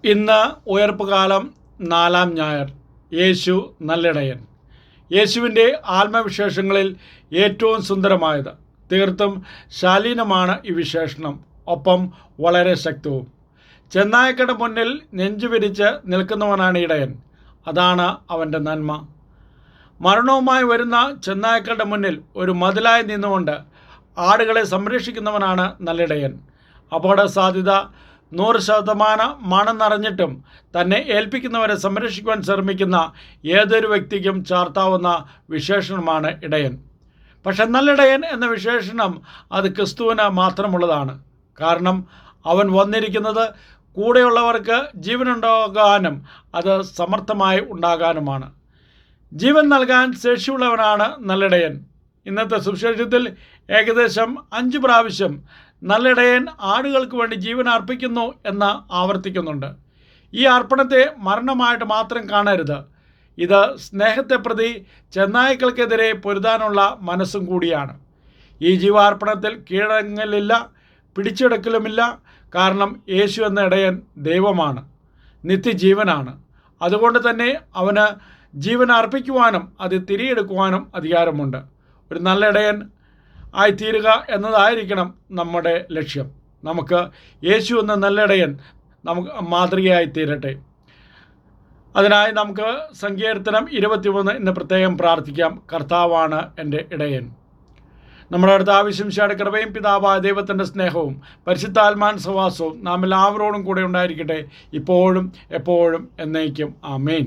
ഇന്ന് ഉയർപ്പ് കാലം 4-ാം ഞായർ. യേശു നല്ലിടയൻ. യേശുവിൻ്റെ ആത്മവിശേഷങ്ങളിൽ ഏറ്റവും സുന്ദരമായത്, തീർത്തും ശാലീനമാണ് ഈ വിശേഷണം, ഒപ്പം വളരെ ശക്തവും. ചെന്നായ്ക്കളുടെ മുന്നിൽ നെഞ്ചുവിരിച്ച് നിൽക്കുന്നവനാണ് ഇടയൻ. അതാണ് അവൻ്റെ നന്മ. മരണവുമായി വരുന്ന ചെന്നായ്ക്കളുടെ മുന്നിൽ ഒരു മതിലായി നിന്നുകൊണ്ട് ആടുകളെ സംരക്ഷിക്കുന്നവനാണ് നല്ലിടയൻ. അപകട സാധ്യത 100% മണെന്നറിഞ്ഞിട്ടും തന്നെ ഏൽപ്പിക്കുന്നവരെ സംരക്ഷിക്കുവാൻ ശ്രമിക്കുന്ന ഏതൊരു വ്യക്തിക്കും ചാർത്താവുന്ന വിശേഷണമാണ് ഇടയൻ. പക്ഷെ നല്ലിടയൻ എന്ന വിശേഷണം അത് ക്രിസ്തുവിന് മാത്രമുള്ളതാണ്. കാരണം അവൻ വന്നിരിക്കുന്നത് കൂടെയുള്ളവർക്ക് ജീവനുണ്ടാകാനും അത് സമർത്ഥമായി ഉണ്ടാകാനുമാണ്. ജീവൻ നൽകാൻ ശേഷിയുള്ളവനാണ് നല്ലിടയൻ. ഇന്നത്തെ സുവിശേഷത്തിൽ ഏകദേശം 5 പ്രാവശ്യം നല്ലിടയൻ ആടുകൾക്ക് വേണ്ടി ജീവൻ അർപ്പിക്കുന്നു എന്ന് ആവർത്തിക്കുന്നുണ്ട്. ഈ അർപ്പണത്തെ മരണമായിട്ട് മാത്രം കാണരുത്. ഇത് സ്നേഹത്തെ പ്രതി ചെന്നായ്ക്കൾക്കെതിരെ പൊരുതാനുള്ള മനസ്സും കൂടിയാണ്. ഈ ജീവാർപ്പണത്തിൽ കീഴടങ്ങലില്ല, പിടിച്ചെടുക്കലുമില്ല. കാരണം യേശു എന്ന ഇടയൻ ദൈവമാണ്, നിത്യജീവനാണ്. അതുകൊണ്ട് തന്നെ അവന് ജീവൻ അർപ്പിക്കുവാനും അത് തിരിയെടുക്കുവാനും അധികാരമുണ്ട്. ഒരു നല്ല ഇടയൻ ആയിത്തീരുക എന്നതായിരിക്കണം നമ്മുടെ ലക്ഷ്യം. നമുക്ക് യേശു എന്ന നല്ലിടയൻ നമുക്ക് മാതൃകയായി തീരട്ടെ. അതിനായി നമുക്ക് സങ്കീർത്തനം 23 ഇന്ന് പ്രത്യേകം പ്രാർത്ഥിക്കാം. കർത്താവാണ് എൻ്റെ ഇടയൻ. നമ്മുടെ അടുത്ത ആവശ്യം കൃപയും പിതാവായ ദൈവത്തിൻ്റെ സ്നേഹവും പരിശുദ്ധാത്മാൻ സഹവാസവും നാം എല്ലാവരോടും കൂടെ ഉണ്ടായിരിക്കട്ടെ, ഇപ്പോഴും എപ്പോഴും എന്നേക്കും. ആമേൻ.